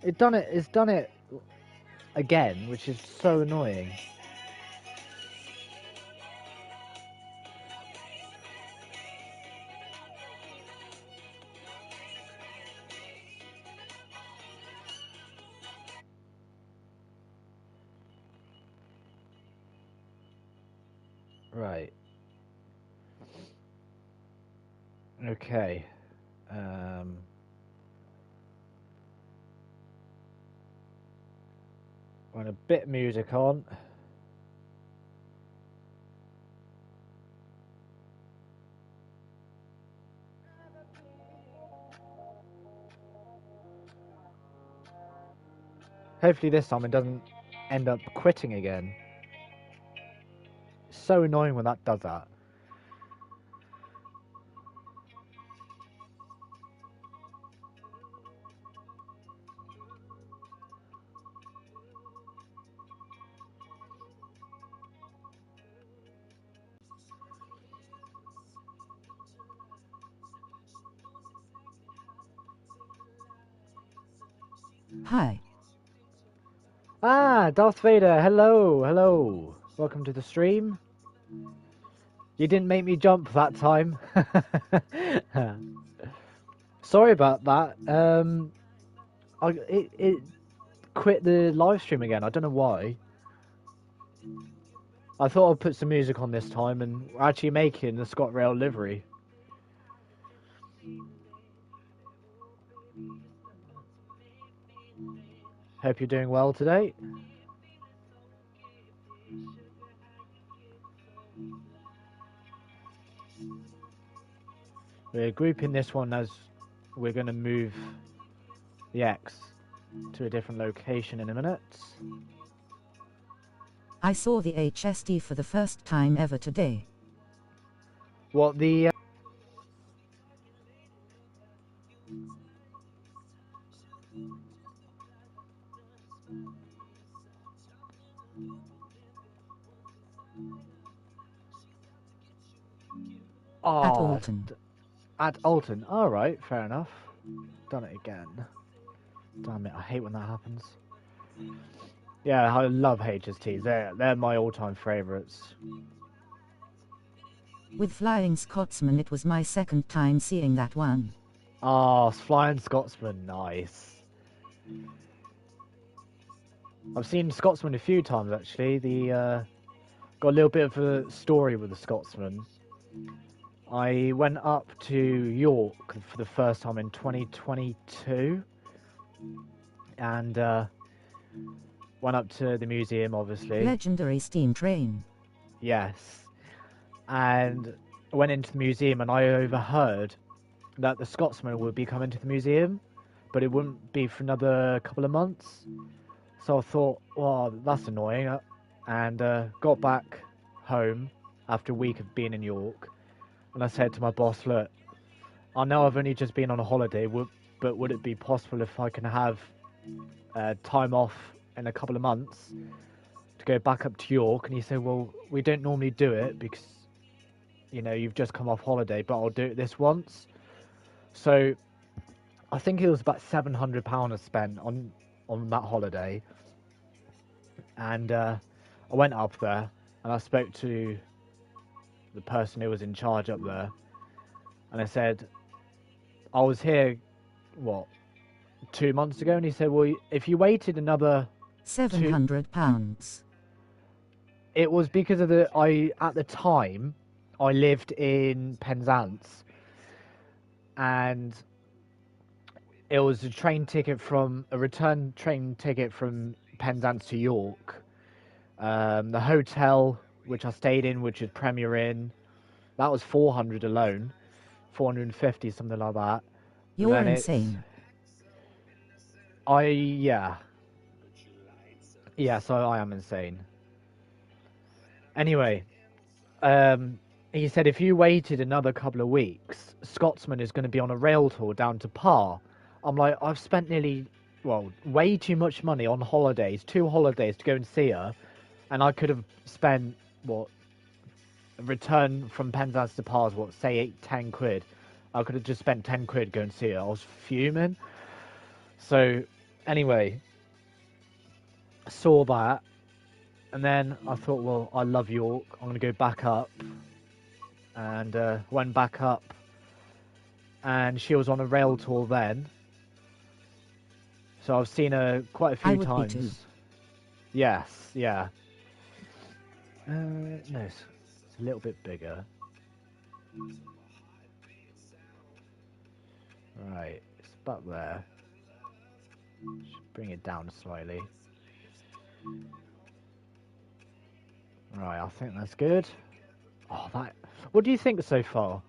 It's done it again, which is so annoying. Right. Okay. Want a bit of music on. Hopefully this time it doesn't end up quitting again. It's so annoying when that does that. Hi. Ah, Darth Vader, hello, hello. Welcome to the stream. You didn't make me jump that time. Sorry about that. It quit the live stream again. I don't know why. I thought I'd put some music on this time, and we're actually making the Scotrail livery. Hope you're doing well today. We're grouping this one as we're going to move the X to a different location in a minute. I saw the HSD for the first time ever today. What the... At Alton. At Alton. Alright, fair enough. Done it again. Damn it, I hate when that happens. Yeah, I love HSTs. They're my all-time favourites. With Flying Scotsman, it was my second time seeing that one. Ah, Flying Scotsman, nice. I've seen Scotsman a few times actually. Got a little bit of a story with the Scotsman. I went up to York for the first time in 2022, and went up to the museum, obviously. Legendary steam train. Yes, and I went into the museum, and I overheard that the Scotsman would be coming to the museum, but it wouldn't be for another couple of months. So I thought, well, that's annoying, and got back home after a week of being in York, and I said to my boss, look, I know I've only just been on a holiday, but would it be possible if I can have time off in a couple of months to go back up to York? And he said, well, we don't normally do it because, you know, you've just come off holiday, but I'll do it this once. So I think it was about £700 I spent on that holiday. And I went up there and I spoke to the person who was in charge up there. And I said, I was here, what, 2 months ago? And he said, well, if you waited another £700. It was because of at the time, I lived in Penzance. And it was a return train ticket from Penzance to York. The hotel, which I stayed in, which is Premier Inn, that was 400 alone. 450, something like that. You're insane. Yeah, so I am insane. Anyway, he said if you waited another couple of weeks, Scotsman is going to be on a rail tour down to Par. I'm like, I've spent way too much money on holidays, 2 holidays to go and see her, and I could have spent, return from Penzance to Par's, say 10 quid. I could have just spent 10 quid going to see her. I was fuming. So Anyway, saw that, and then I thought, well, I love York. I'm gonna go back up, and went back up, and she was on a rail tour then. So I've seen her quite a I few would be too. times. Yes, yeah. No, it's a little bit bigger. Right, it's about there. Should bring it down slightly. Right, I think that's good. Oh, that. What do you think so far,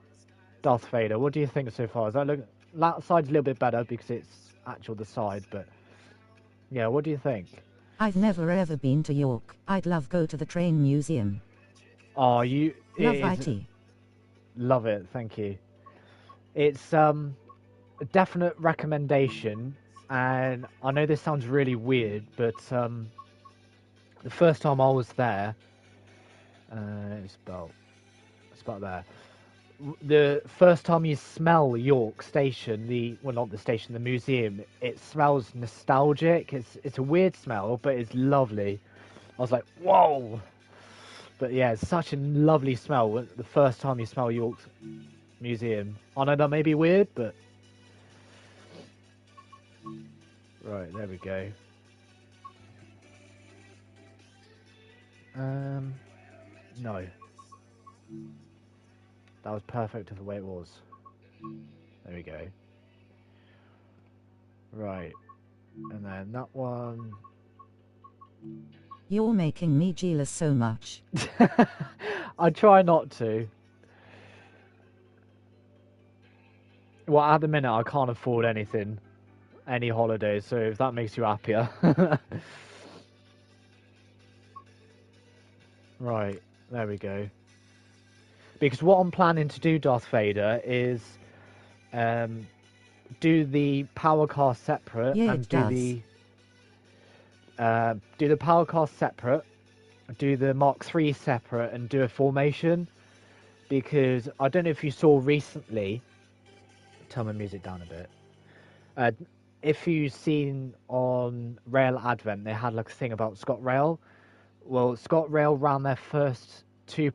Darth Vader? What do you think so far? Does that look? That side's a little bit better because it's actual the side, but yeah, what do you think? I've never ever been to York. I'd love go to the train museum. Oh, you. It Love is. IT. Love it. Thank you. It's a definite recommendation, and I know this sounds really weird, but the first time I was there, it's about there. The first time you smell York Station, not the station, the museum, it smells nostalgic. It's a weird smell, but it's lovely. I was like, whoa! But yeah, it's such a lovely smell. The first time you smell York Museum, I know that may be weird, but right, there we go. No, that was perfect of the way it was. There we go. Right, and then that one. You're making me jealous so much. I try not to. Well, at the minute, I can't afford any holidays, so if that makes you happier. Right, there we go. Because what I'm planning to do, Darth Vader, is um, do the power car separate Yeah, and it does. do the power car separate, do the Mark III separate, and do a formation. Because I don't know if you saw recently. Turn my music down a bit. Uh, if you've seen on Rail Advent, they had like a thing about Scotrail. Well, Scotrail ran their first 2+.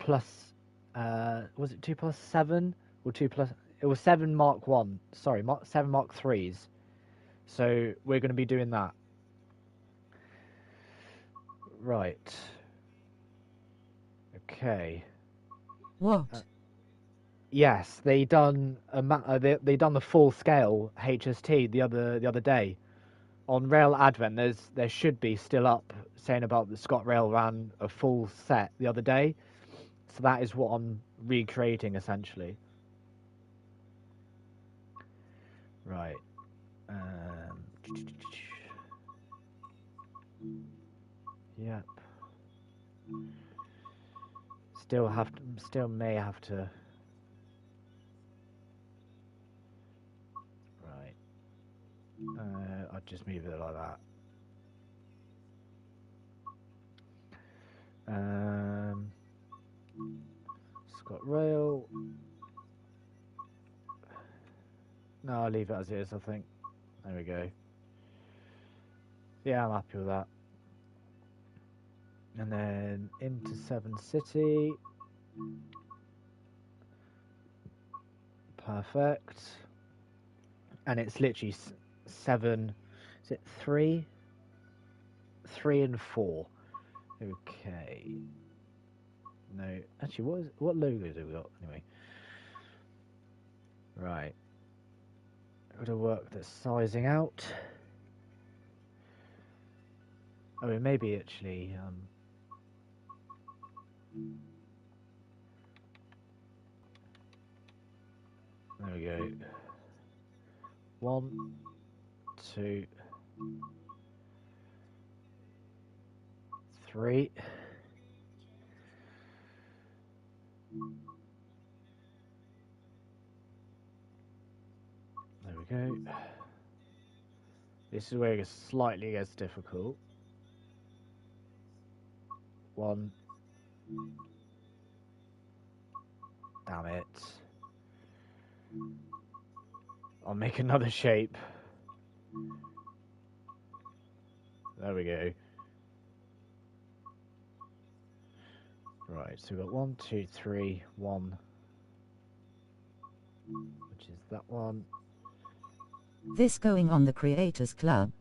Was it 2+7 or 2+? It was 7 Mark One. Sorry, 7 Mark Threes. So we're going to be doing that. Right. Okay. What? Yes, they done they done the full scale HST the other day on Rail Advent. There should be still up saying about the Scotrail ran a full set the other day. So that is what I'm recreating essentially. Right. Yep. Still may have to. Right. I'll just move it like that. Scotrail. No, I'll leave it as it is, I think. There we go. Yeah, I'm happy with that. And then Inter7City. Perfect. And it's literally 7. Is it 3? 3 and 4. Okay. No, actually, what logos have we got anyway? Right. Got to work the sizing out. Oh, it may be actually. There we go. 1, 2, 3. There we go. This is where it slightly gets difficult. 1. Damn it. I'll make another shape. There we go. Right, so we've got 1, 2, 3, 1, which is that one. This going on the Creators Club.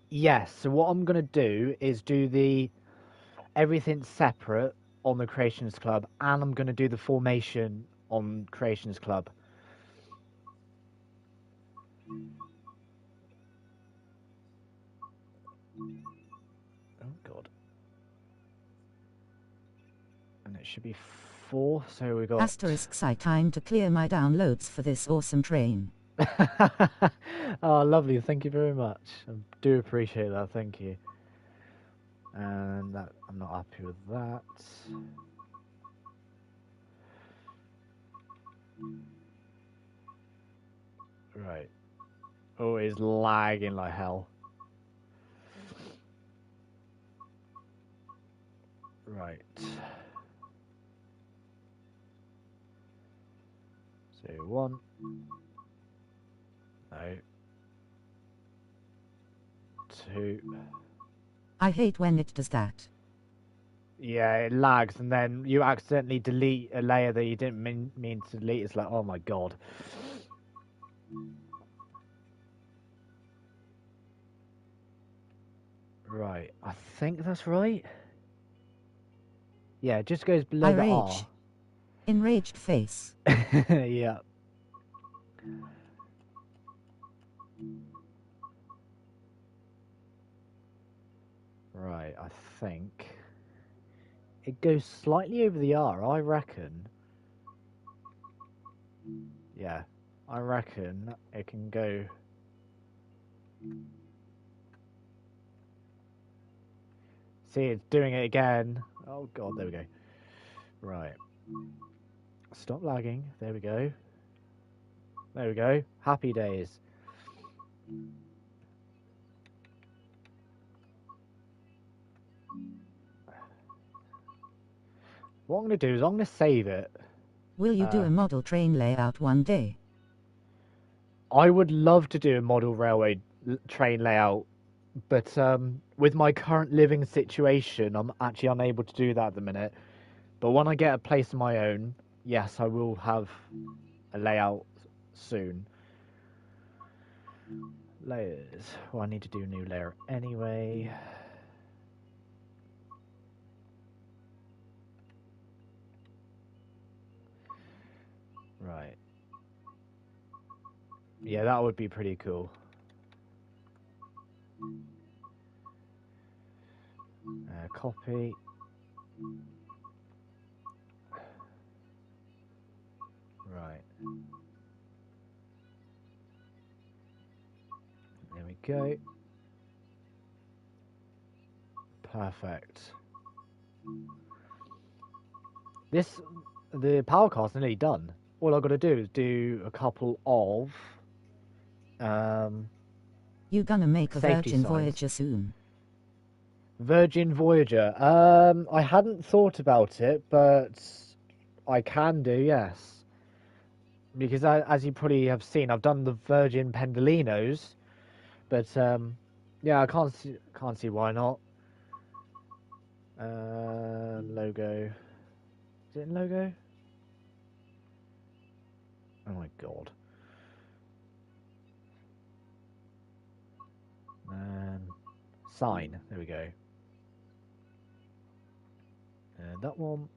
Yes, so what I'm going to do is do the everything separate on the Creations Club, and I'm going to do the formation on Creations Club. Oh, God. And it should be 4, so we got... Asterisks I time to clear my downloads for this awesome train. Oh, lovely. Thank you very much. I do appreciate that. Thank you. And that I'm not happy with that. Right. Oh, it's lagging like hell. Right. So 1. No. 2. I hate when it does that. Yeah, it lags, and then you accidentally delete a layer that you didn't mean to delete. It's like, oh my god. Right, I think that's right. Yeah, it just goes below I the rage. R. Enraged face. Yeah. Right, I think it goes slightly over the R, I reckon. Yeah, I reckon it can go... See, it's doing it again. Oh god, there we go. Right. Stop lagging. There we go. There we go. Happy days. What I'm going to do is I'm going to save it. Will you do a model train layout one day? I would love to do a model railway train layout, but with my current living situation, I'm actually unable to do that at the minute. But when I get a place of my own, yes, I will have a layout soon. Layers. Well, I need to do a new layer anyway. Right. Yeah, that would be pretty cool. Copy. Right. There we go. Perfect. The power cast's nearly done. All I've got to do is do a couple of You gonna make a safety Virgin signs. Voyager soon? Virgin Voyager. I hadn't thought about it, but I can do, yes. Because as you probably have seen, I've done the Virgin Pendolinos, but yeah, I can't see why not. Logo. Is it in logo? Oh my god. Sign. There we go. And that one.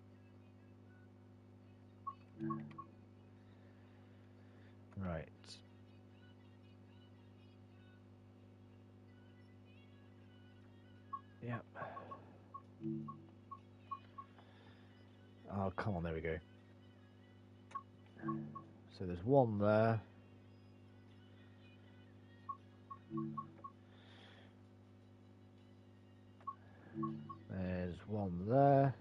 Right. Yep. Oh, come on, there we go. So there's one there. There's one there.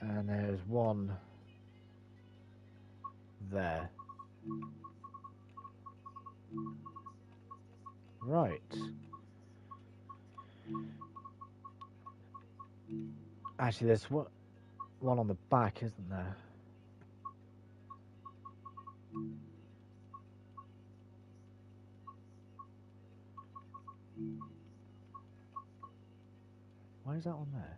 And there's one there. Right. Actually, there's one on the back, isn't there? Why is that on there?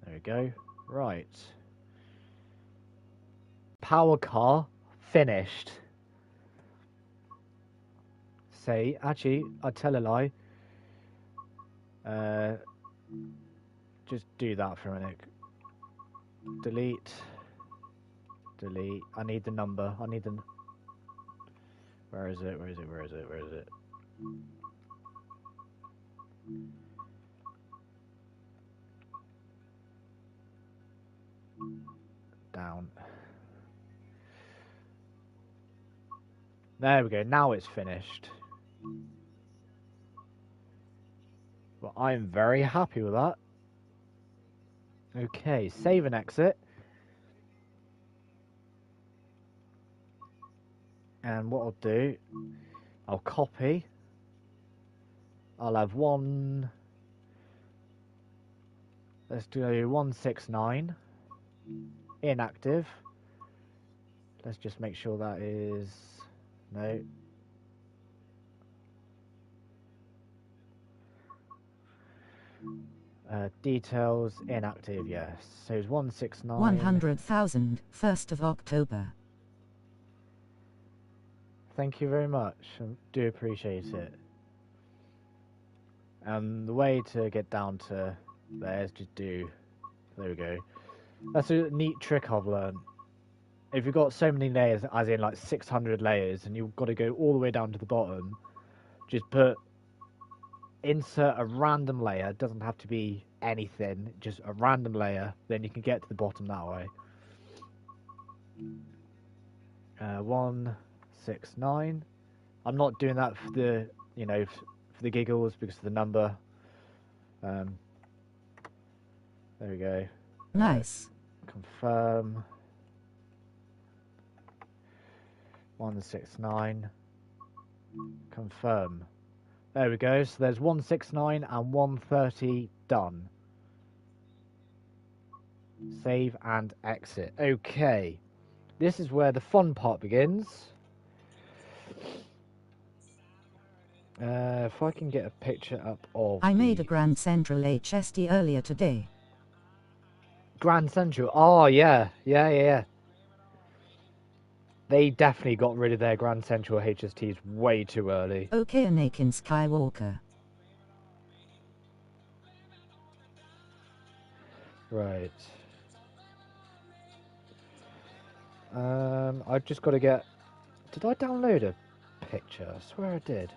There we go. Right. Power car finished. Say, actually, I tell a lie. Just do that for a minute. Delete. Delete. I need the number. I need the. Where is it? Where is it? Where is it? Where is it? Down. There we go. Now it's finished. Well, I'm very happy with that. Okay, save and exit. And what I'll do, I'll copy. I'll have one. Let's do 169. Inactive. Let's just make sure that is. No. Details inactive, yes. So it's 169. 100,000, 1st of October. Thank you very much. I do appreciate it. The way to get down to there is just do. There we go. That's a neat trick I've learned. If you've got so many layers, as in like 600 layers, and you've got to go all the way down to the bottom, just insert a random layer. It doesn't have to be anything, just a random layer. Then you can get to the bottom that way. 169. I'm not doing that for the, for the giggles because of the number. There we go. Nice. Confirm. 169. Confirm. There we go. So there's 169 and 130 done. Save and exit. Okay. This is where the fun part begins. If I can get a picture up of I made a Grand Central HST earlier today. Grand Central. Oh, yeah. Yeah. They definitely got rid of their Grand Central HSTs way too early. Okay, Anakin Skywalker. Right. I've just got to get... Did I download a picture? I swear I did.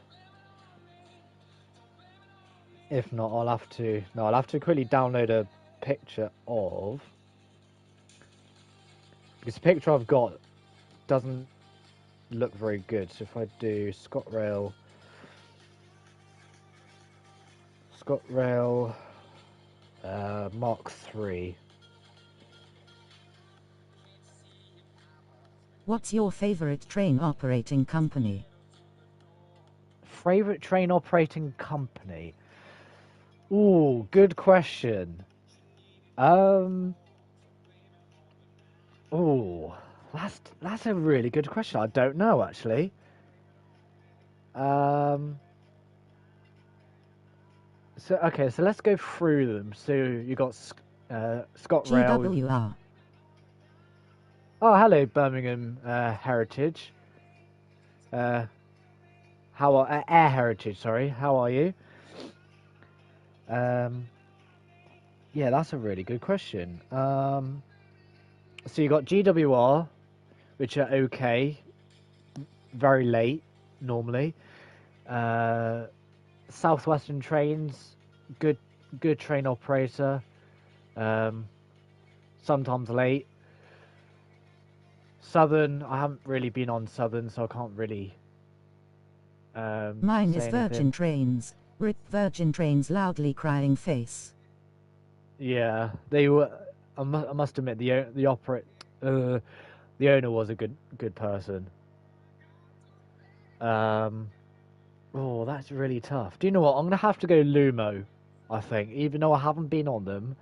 If not, I'll have to... No, I'll have to quickly download a picture of... Because the picture I've got doesn't look very good. So if I do Scotrail... Mark 3. What's your favorite train operating company? Favorite train operating company? Ooh, good question. Ooh, that's a really good question. I don't know actually. So let's go through them. So you got Scotrail. GWR. Oh, hello, Birmingham Heritage. Air Heritage, sorry. How are you? Yeah, that's a really good question. So you got GWR, which are okay, very late normally. Southwestern Trains, good train operator. Sometimes late. Southern, I haven't really been on Southern, so I can't really. Mine say is Virgin anything. Trains. Rip Virgin Trains loudly crying face. Yeah, they were. I must admit the owner was a good person. Oh, that's really tough. Do you know what? I'm gonna have to go Lumo. I think, even though I haven't been on them,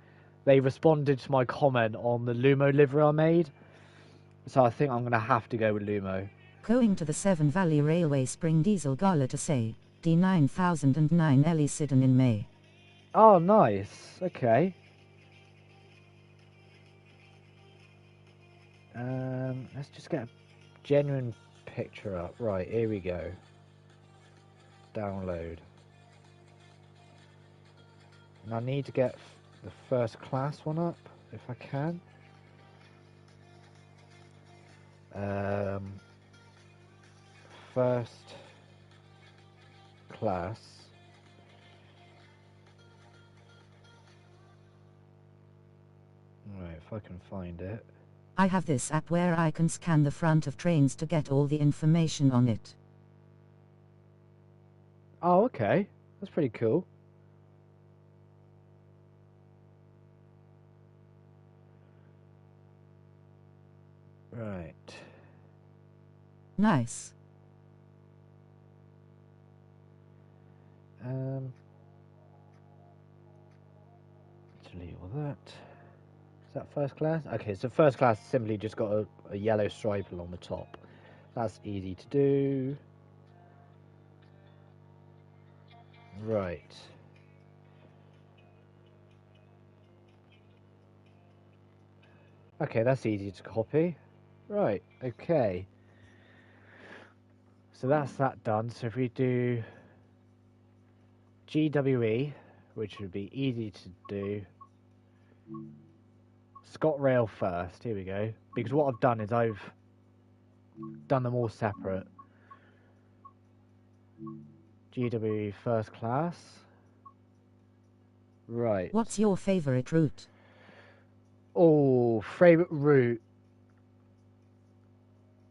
they responded to my comment on the Lumo livery I made. So I think I'm going to have to go with Lumo. Going to the Severn Valley Railway Spring Diesel Gala to say, D9009 Ellie Sidon in May. Oh, nice. Okay. Let's just get a genuine picture up. Right, here we go. Download. And I need to get the first class one up, if I can. First class. Right, if I can find it. I have this app where I can scan the front of trains to get all the information on it. Oh, okay. That's pretty cool. Right. Nice. Delete all that. Is that first class? Okay, so first class simply just got a yellow stripe along the top. That's easy to do. Right. Okay, that's easy to copy. Right, okay. So that's that done. So if we do GWE, which would be easy to do. Scotrail first, here we go. Because what I've done is I've done them all separate. GWE first class. Right. What's your favorite route? Oh, favorite route.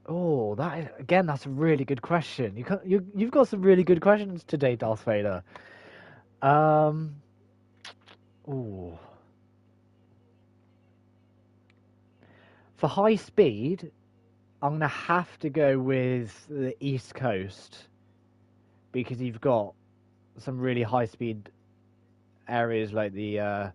Oh, that is, again, that's a really good question. You've got some really good questions today, Darth Vader. Oh, for high speed, I'm gonna have to go with the East Coast because you've got some really high speed areas like the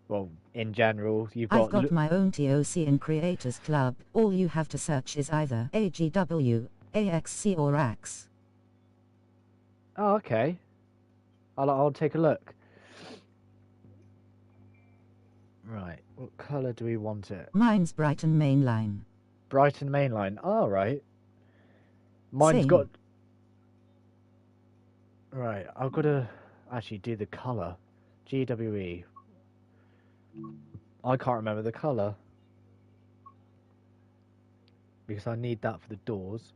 well, in general, you've I've got got my own TOC in Creators Club. All you have to search is either AGW, AXC or AX. Oh, okay. I'll take a look. Right, what colour do we want it? Mine's Brighton Mainline. Brighton Mainline. All right. Mine's Same. got. Right, I've got to actually do the colour. GWE. I can't remember the colour because I need that for the doors.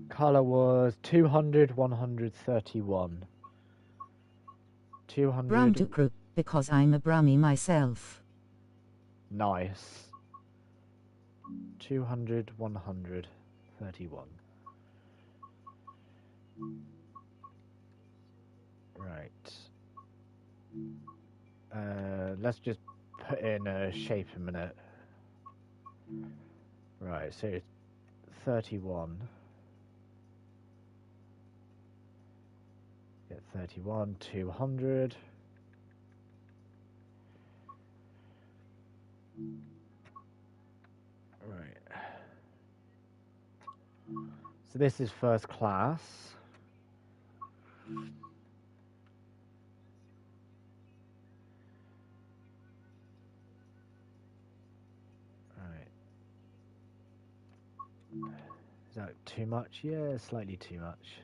Colour was 200, 131. 200. Brown to crew, because I'm a Brummy myself. Nice. 200, 131. Right. Let's just put in a shape a minute. Right, so it's 31. Get 31, 200. Right. So this is first class. Right. Is that too much? Yeah, slightly too much.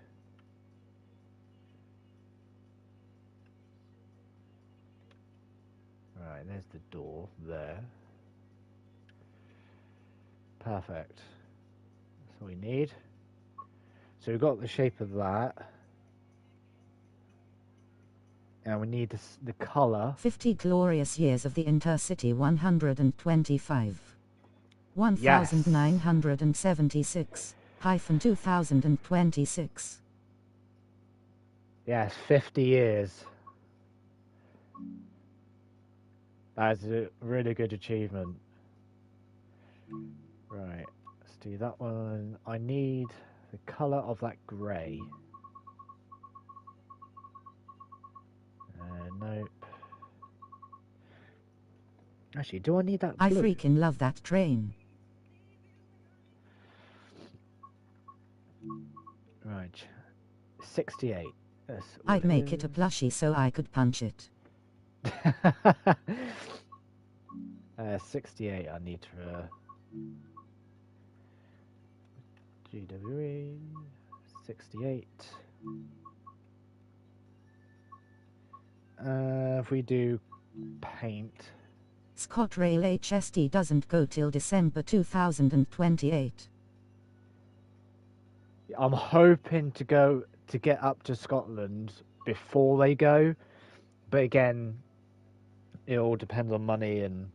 Right, there's the door there. Perfect. That's all we need. So we've got the shape of that. And we need the colour. 50 glorious years of the Intercity 125. Yes. 1976, 2026. Yes, 50 years. That is a really good achievement. Right, let's do that one. I need the colour of that grey. Nope. Actually, do I need that I blue? freaking love that train. Right. 68. That's all I'd it make it a is. plushie so I could punch it. 68 I need to GWE 68. If we do paint, Scotrail HST doesn't go till December 2028. I'm hoping to get up to Scotland before they go, but again, it all depends on money and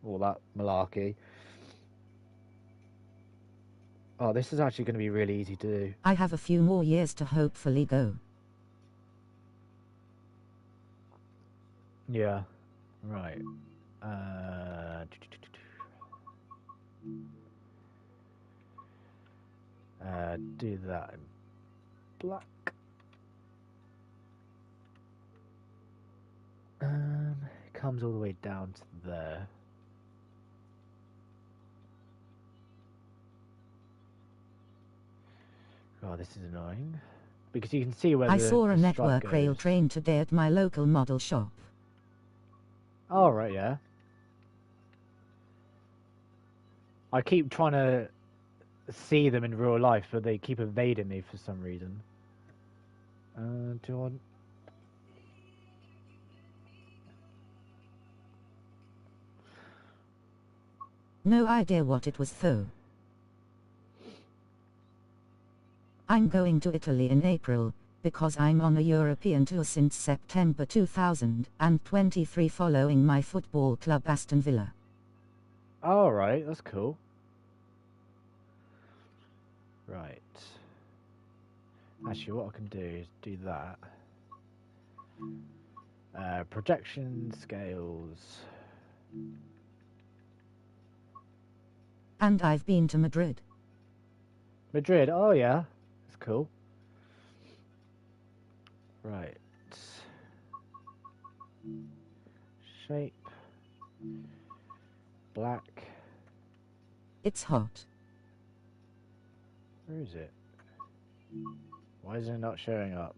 all that malarkey. Oh, this is actually going to be really easy to do. I have a few more years to hopefully go. Yeah, right. Do that in black. It comes all the way down to there. Oh, this is annoying. Because you can see where I the saw a stripe network rail goes. train today at my local model shop. Oh, right, yeah. I keep trying to see them in real life, but they keep evading me for some reason. Do I... No idea what it was though. I'm going to Italy in April, because I'm on a European tour since September 2023 following my football club Aston Villa. Oh, right, that's cool. Right. Actually, what I can do is do that. Projection scales. And I've been to Madrid. Madrid, oh yeah, that's cool. Right. Shape. Black. It's hot. Where is it? Why is it not showing up?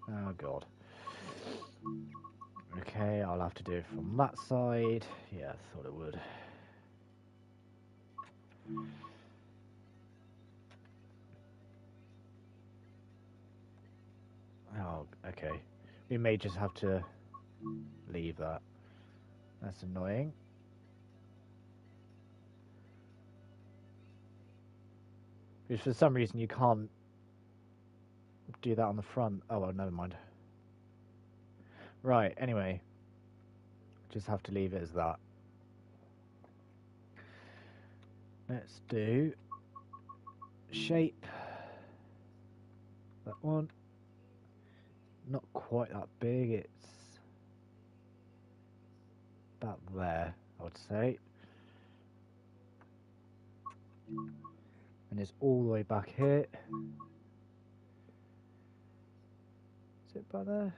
Oh god. Okay, I'll have to do it from that side. Yeah, I thought it would. Oh, okay. We may just have to leave that. That's annoying. Because for some reason you can't do that on the front. Oh, well, never mind. Right, anyway. Just have to leave it as that. Let's do shape. That one. Not quite that big. It's about there, I would say. And it's all the way back here. Is it about there?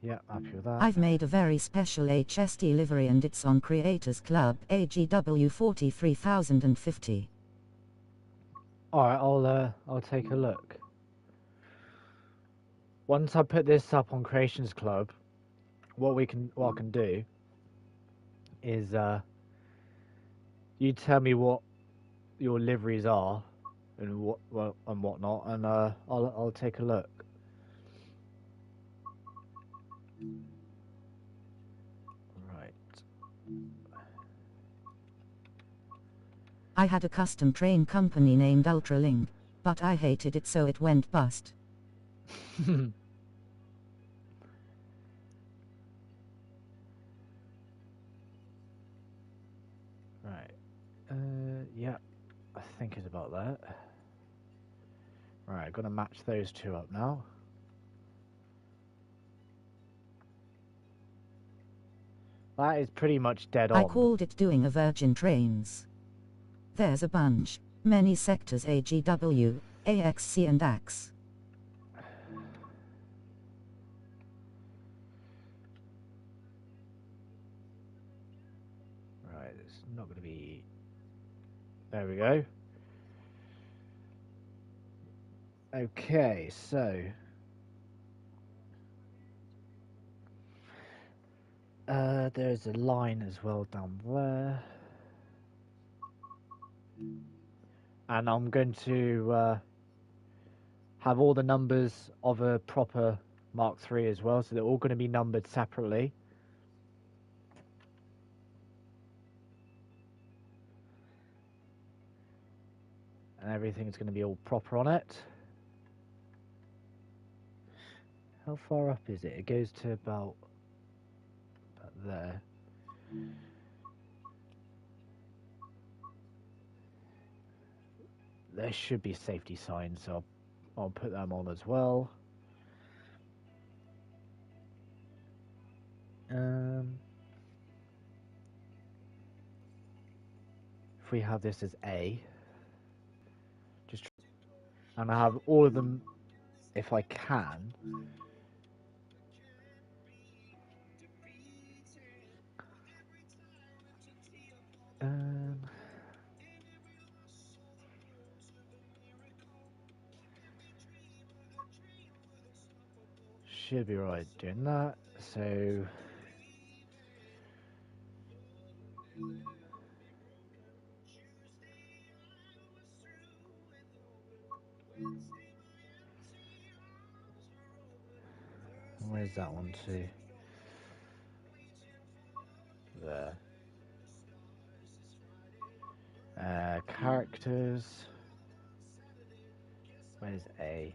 Yeah, happy with that. I've made a very special HST livery and it's on Creators Club AGW 43050. Alright, I'll take a look. Once I put this up on Creations Club, what I can do is you tell me what your liveries are and whatnot, and I'll take a look. Right. I had a custom train company named Ultralink, but I hated it so it went bust. Right. Yeah, I think it's about that. Right, gonna match those two up now. That is pretty much dead on. I called it doing a Virgin Trains. There's a bunch. Many sectors AGW, AXC and AX. Right, it's not going to be... There we go. Okay, so... there's a line as well down there. And I'm going to have all the numbers of a proper Mark III as well, so they're all going to be numbered separately. And everything's going to be all proper on it. How far up is it? It goes to about there. There should be safety signs, so I'll put them on as well. If we have this as A, and I have all of them, if I can. Should be right doing that. So where's that one to? There. Characters. Where's A?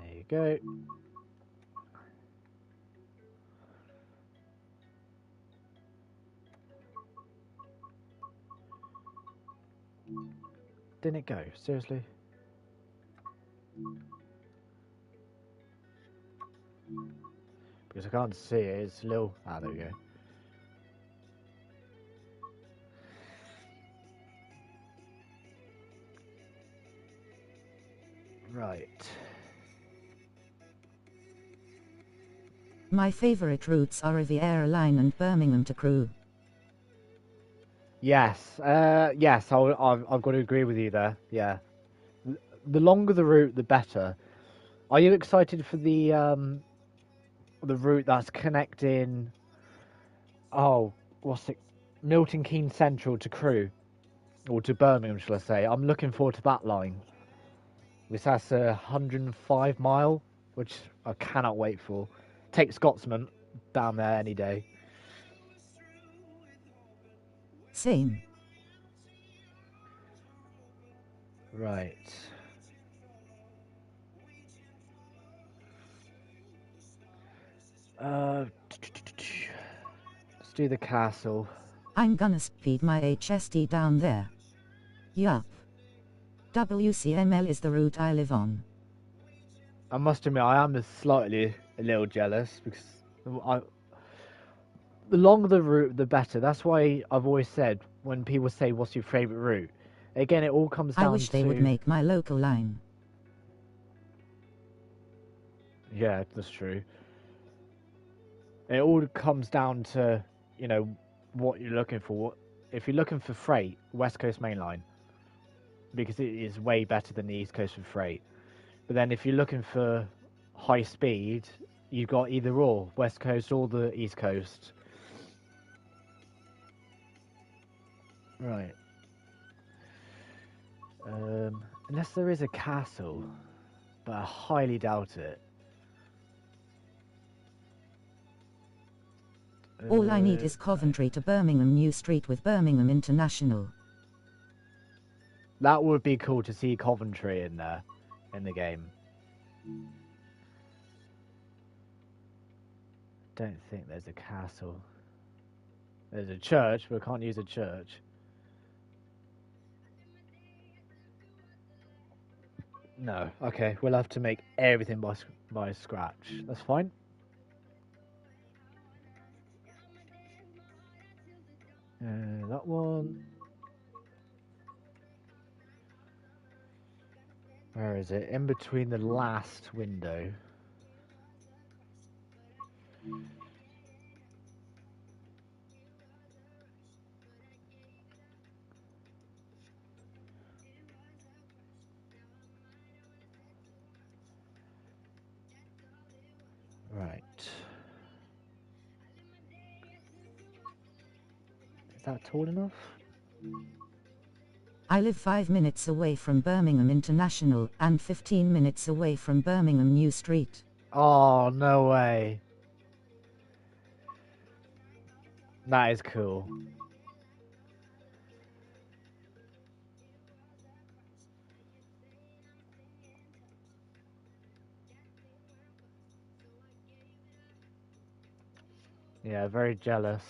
There you go. Didn't it go? Seriously? Because I can't see it. It's a little... Ah, there we go. Right. My favorite routes are Riviera Line and Birmingham to Crewe. Yes. Yes, I've got to agree with you there. Yeah. The longer the route, the better. Are you excited for the route that's connecting... Oh, what's it? Milton Keynes Central to Crewe. Or to Birmingham, shall I say. I'm looking forward to that line. Which has 105 mile, which I cannot wait for. Take Scotsman down there any day. Same. Right. Let's do the castle. I'm gonna speed my HSD down there. Yup. WCML is the route I live on. I must admit, I am a little jealous because the longer the route, the better. That's why I've always said when people say, "What's your favourite route?" Again, it all comes down to. I wish they would make my local line. Yeah, that's true. It all comes down to, you know, what you're looking for. If you're looking for freight, West Coast Main Line, because it is way better than the East Coast for freight. But then if you're looking for high speed, you've got either or, West Coast or the East Coast. Right. Unless there is a castle, but I highly doubt it. All I need is Coventry to Birmingham New Street with Birmingham International. That would be cool to see Coventry in there, in the game. Don't think there's a castle. There's a church, but I can't use a church. No. Okay, we'll have to make everything by scratch. That's fine. That one. Where is it? In between the last window. Right. Is that tall enough? I live 5 minutes away from Birmingham International and 15 minutes away from Birmingham New Street. Oh, no way. That is cool. Yeah, very jealous.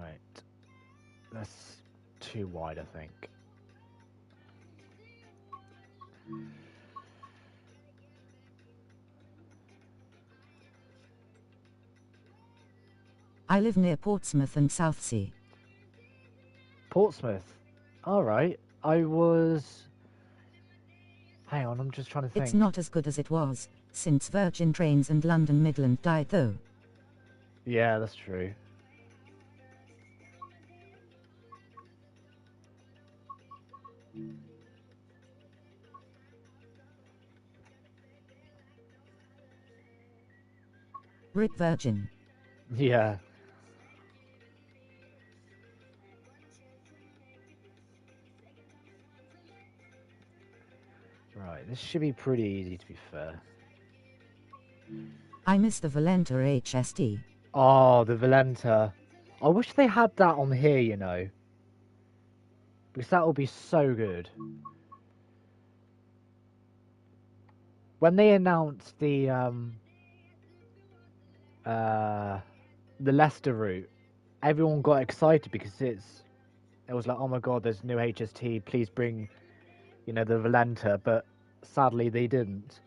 Right. That's too wide, I think. I live near Portsmouth and Southsea. Portsmouth. Alright. I was... Hang on, I'm just trying to think. It's not as good as it was, since Virgin Trains and London Midland died though. Yeah, that's true. RIP Virgin. Yeah. Right, this should be pretty easy to be fair. I miss the Valenta HST. Oh, the Valenta. I wish they had that on here, you know. Because that would be so good. When they announced the Leicester route, everyone got excited because it was like, oh my god, there's new HST, please bring, you know, the Valenta, but sadly they didn't.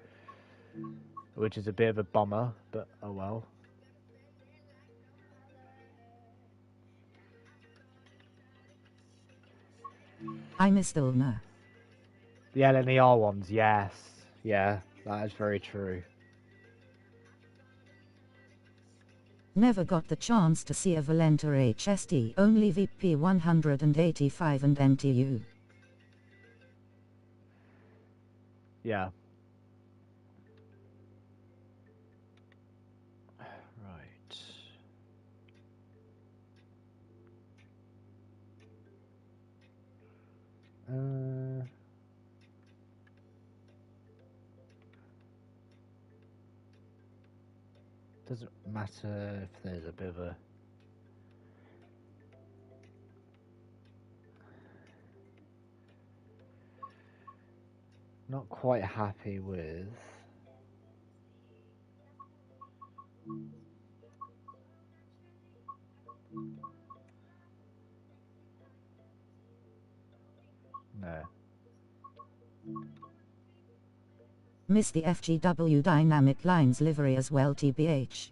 Which is a bit of a bummer, but oh well. I miss the Ulna. The LNER ones, yes. Yeah, that is very true. Never got the chance to see a Valenta HST, only VP 185 and MTU. Yeah. Right. Doesn't matter if there's a bit of a... Not quite happy with... No. Miss the FGW Dynamic Lines livery as well TBH.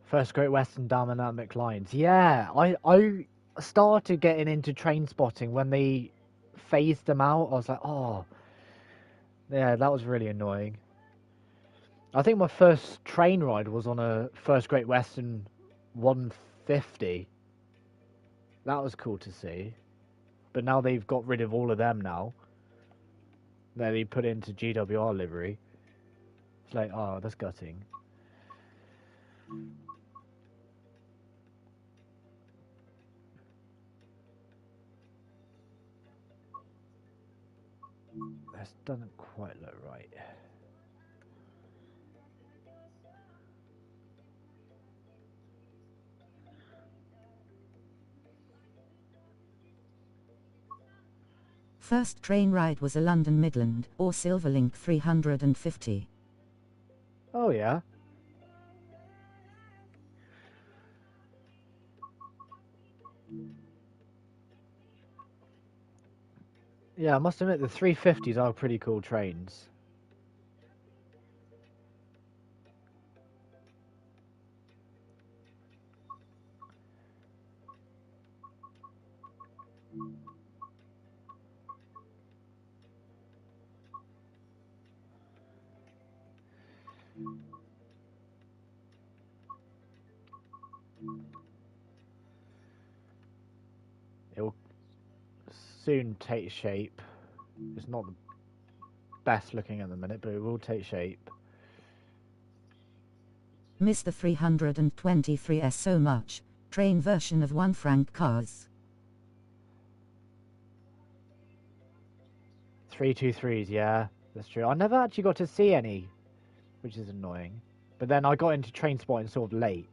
First Great Western Dynamic Lines. Yeah, I started getting into train spotting when they phased them out. I was like, oh, yeah, that was really annoying. I think my first train ride was on a First Great Western 150. That was cool to see. But now they've got rid of all of them now. Then they put into GWR livery. It's like, oh, that's gutting. That doesn't quite look right. First train ride was a London Midland, or Silverlink 350. Oh, yeah. Yeah, I must admit the 350s are pretty cool trains. It will soon take shape. It's not the best looking at the minute, but it will take shape. Miss the 323s so much. Train version of 1 franc cars. 323s, yeah, that's true. I never actually got to see any, which is annoying. But then I got into train spotting sort of late.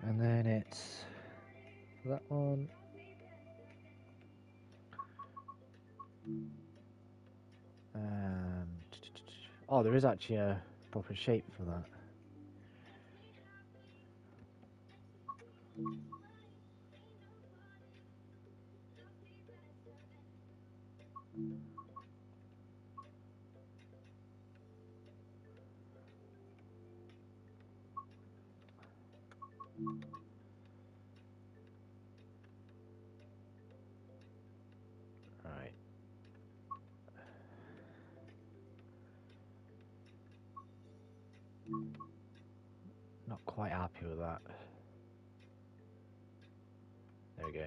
And then it's that one. Oh, there is actually a proper shape for that. Right. Not quite happy with that. There we go.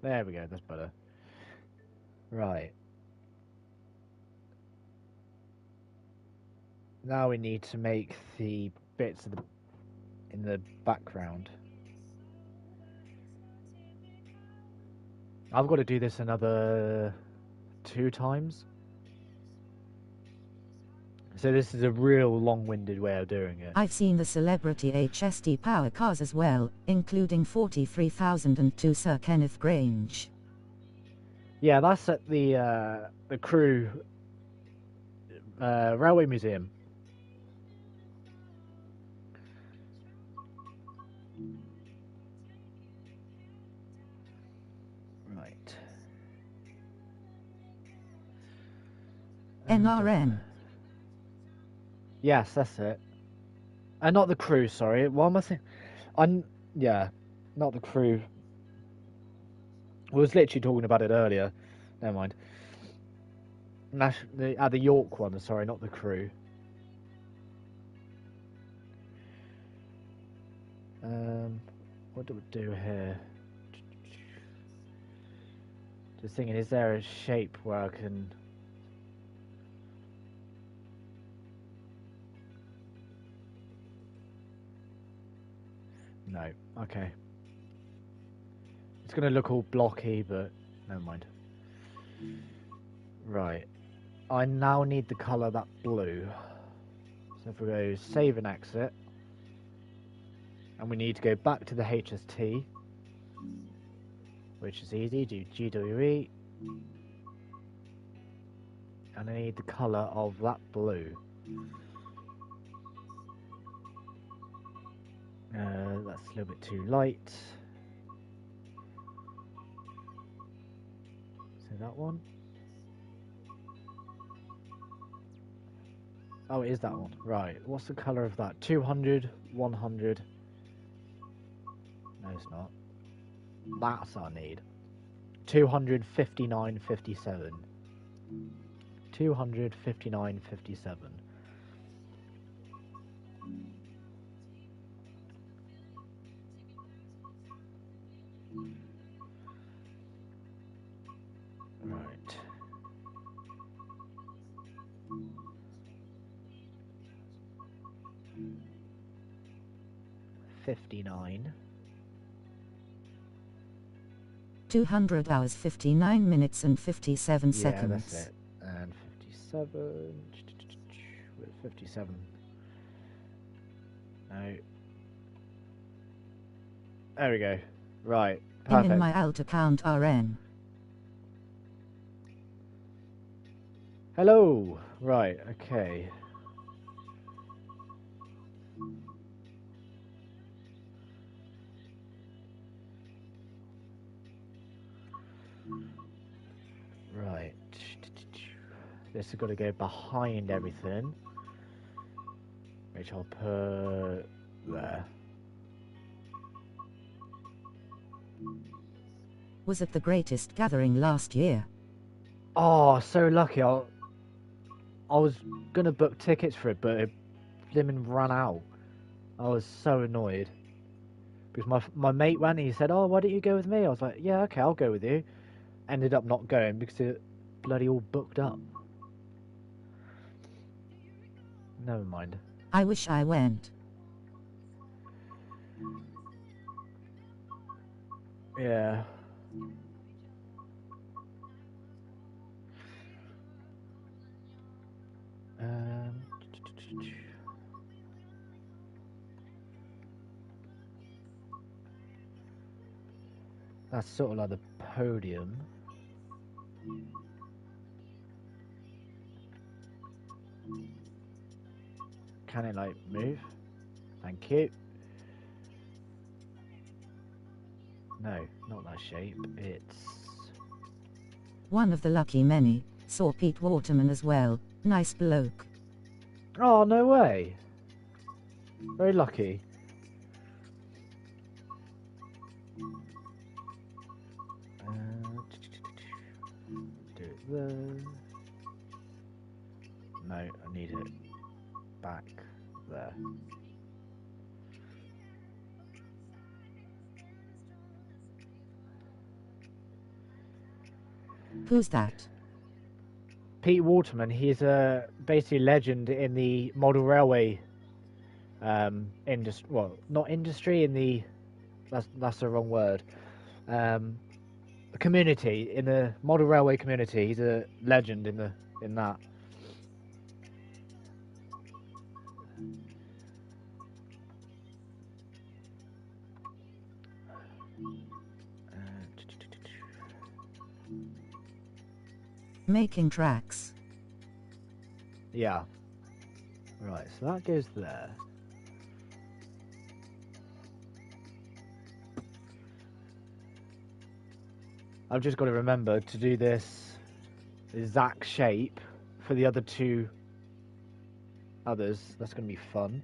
There we go, that's better. Right. Now we need to make the bits of in the background. I've got to do this another 2 times. So this is a real long-winded way of doing it. I've seen the celebrity HST power cars as well, including 43,002 Sir Kenneth Grange. Yeah, that's at the Crew Railway Museum. Right. NRN. Yes, that's it. Not the Crew, sorry. What am I saying? Yeah, not the Crew. I was literally talking about it earlier. Never mind. The York one, sorry, not the Crew. What do we do here? Just thinking, is there a shape where I can... No, okay. It's going to look all blocky, but never mind. Right. I now need the colour that blue. So if we go save and exit, and we need to go back to the HST, which is easy, do GWE, and I need the colour of that blue. That's a little bit too light. So that one. Oh, it is that one. Right. What's the colour of that? 200, 100. No, it's not. That's what I need. 259, 57. 259, 57. Right. 59. 200 hours 59 minutes and 57 Yeah, seconds. that's it. And 57. 57. No. There we go. Right. Perfect. In my alt account RN. Hello! Right, okay. Right. This has got to go behind everything. Which I'll put there. Was it the greatest gathering last year? Oh, so lucky. I was gonna book tickets for it, but it blimmin' ran out. I was so annoyed. Because my mate went and he said, "Oh, why don't you go with me?" I was like, "Yeah, okay, I'll go with you." Ended up not going because it bloody all booked up. Never mind. I wish I went. Yeah. Um, that's sort of like the podium. Can it like move? Thank you. No, not that shape. It's One of the lucky many. Saw Pete Waterman as well. Nice bloke. oh no way. Very lucky. Do it there. No, I need it back there. Who's that? Pete Waterman, he's a basically legend in the model railway industry. Well, not industry, in the that's the wrong word. Community, in the model railway community. He's a legend in that. Making tracks. Yeah. Right, so that goes there. I've just got to remember to do this exact shape for the other two others. That's going to be fun.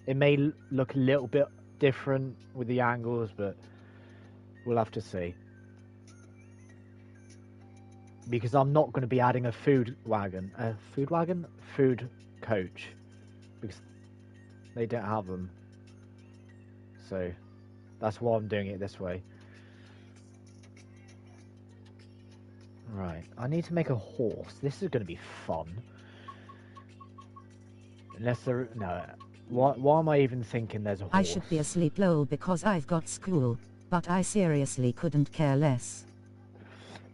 It may look a little bit different with the angles, but we'll have to see. Because I'm not going to be adding a food wagon. A food wagon? Food coach. Because they don't have them. So that's why I'm doing it this way. Right, I need to make a horse. This is going to be fun. Unless there... No. Why am I even thinking there's a horse? I should be asleep lol because I've got school, but I seriously couldn't care less.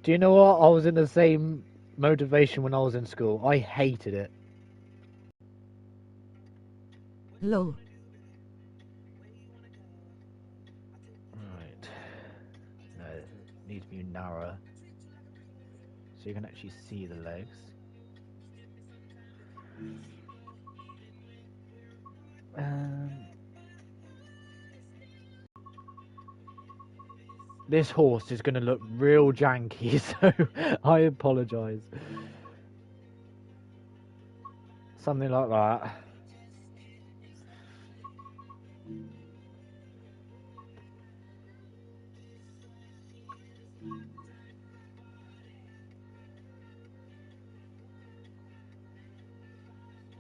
Do you know what? I was in the same motivation when I was in school. I hated it. Lol. Right. No, it needs to be narrower. So you can actually see the legs. This horse is going to look real janky, so I apologise. Something like that.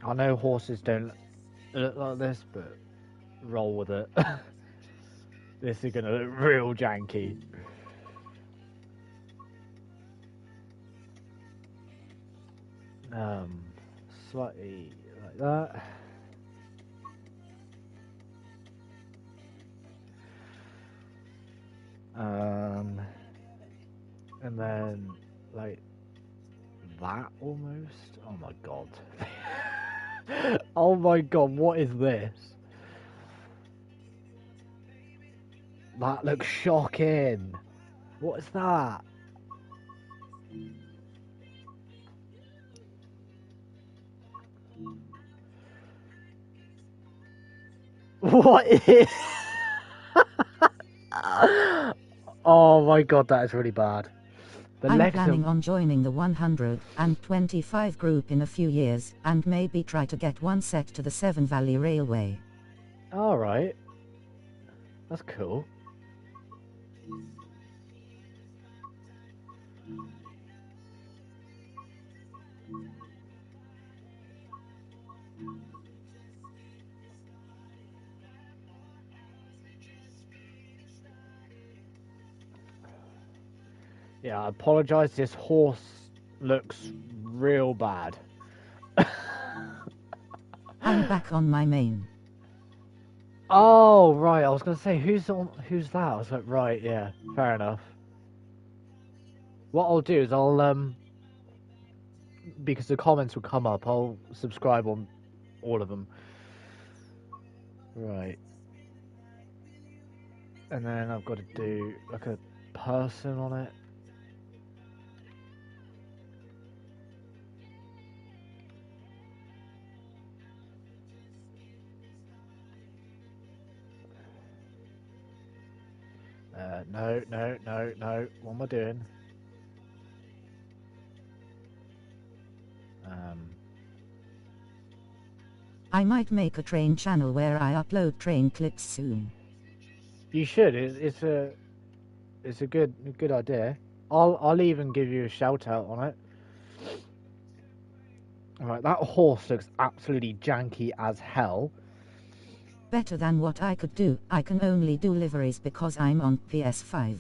I know horses don't look like this, but roll with it. This is going to look real janky. Slightly like that. And then like that almost. Oh my god. Oh my god, what is this? That looks shocking. What is that? What is? Oh my god, that is really bad. The I'm legs planning of. on joining the 125 group in a few years, and maybe try to get one set to the Severn Valley Railway. All right, that's cool. Yeah, I apologise. This horse looks real bad. I'm back on my main. Oh right, I was gonna say who's on. Who's that? I was like, right, yeah, fair enough. What I'll do is because the comments will come up, I'll subscribe on all of them. Right. And then I've got to do like a person on it. No, no, no, no. What am I doing? Um, I might make a train channel where I upload train clips soon. you should. It's a good idea. I'll even give you a shout out on it. All right, that horse looks absolutely janky as hell. Better than what I could do. I can only do liveries because I'm on PS5.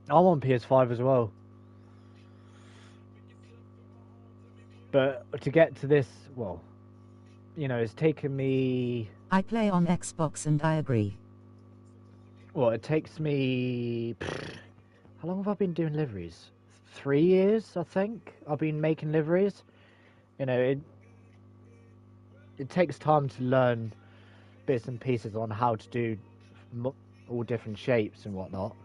I'm on PS5 as well. But to get to this, well, it's taken me. I play on Xbox and I agree. Well, it takes me. How long have I been doing liveries? 3 years, I think. I've been making liveries. It takes time to learn bits and pieces on how to do all different shapes and whatnot.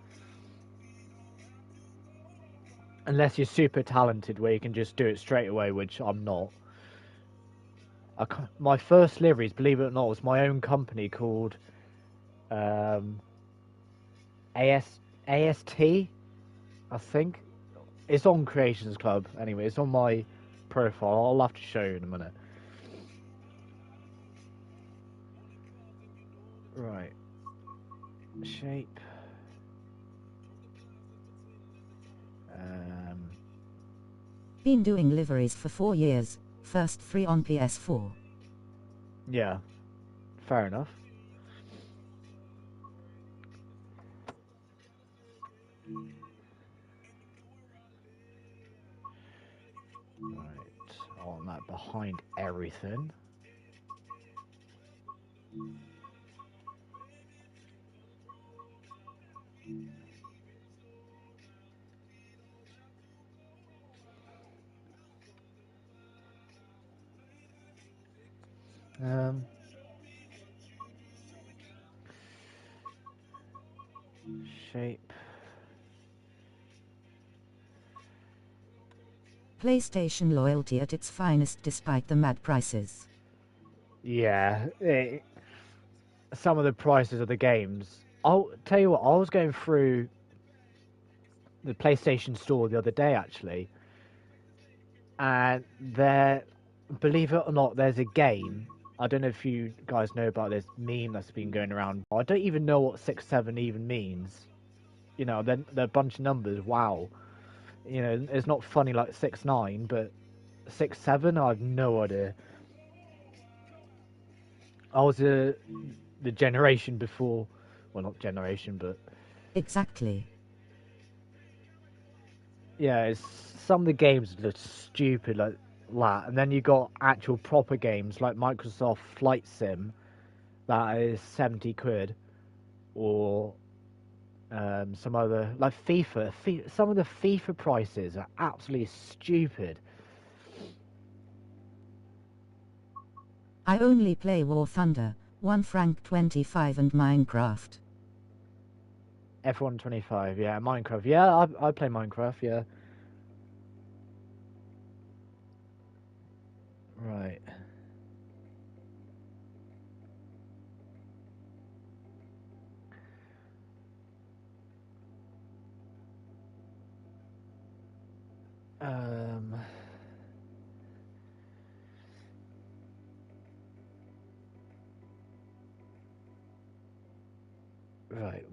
Unless you're super talented, where you can just do it straight away, which I'm not. My first liveries, believe it or not, was my own company called AST, I think. It's on Creations Club anyway. It's on my profile. I'll have to show you in a minute. Right. Shape. Been doing liveries for 4 years, first 3 on PS4. Yeah. Fair enough. Right. I want that behind everything. Shape. PlayStation loyalty at its finest despite the mad prices. Yeah. Some of the prices of the games. I'll tell you what, I was going through the PlayStation store the other day actually, and there, believe it or not, there's a game. I don't know if you guys know about this meme that's been going around. I don't even know what 6-7 even means. They're a bunch of numbers. Wow. It's not funny like 6-9, but 6-7, I have no idea. I was the generation before, well, not generation, but Exactly. yeah, some of the games are just stupid like that, and then you got actual proper games like Microsoft Flight Sim that is 70 quid, or some other like FIFA. Some of the FIFA prices are absolutely stupid. I only play War Thunder, 1 franc 25 and Minecraft. F125, yeah, Minecraft, yeah, I play Minecraft, yeah. Right. Right,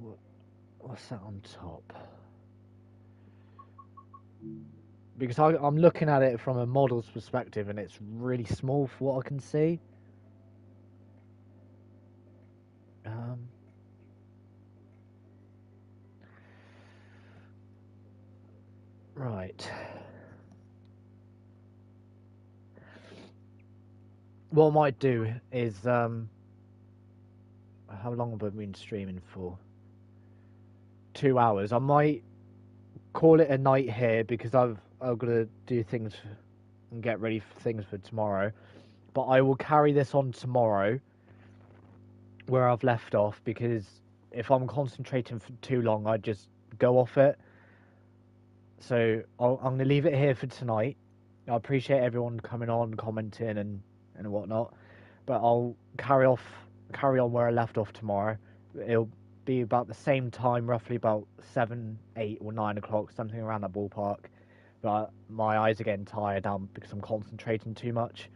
what's that on top? Because I'm looking at it from a model's perspective, and it's really small for what I can see. Um, right. What I might do is, how long have I been streaming for? 2 hours. I might call it a night here because I've got to do things and get ready for things for tomorrow. But I will carry this on tomorrow where I've left off, because if I'm concentrating for too long, I just go off it. So I'm going to leave it here for tonight. I appreciate everyone coming on, commenting, and whatnot. But I'll carry on where I left off tomorrow. It'll be about the same time, roughly about 7, 8, or 9 o'clock, something around that ballpark. But my eyes are getting tired now because I'm concentrating too much.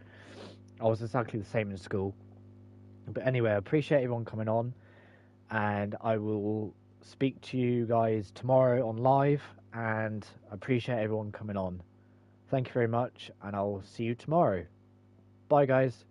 I was exactly the same in school. But anyway, I appreciate everyone coming on, and I will speak to you guys tomorrow on live, and I appreciate everyone coming on. Thank you very much, and I'll see you tomorrow. Bye, guys.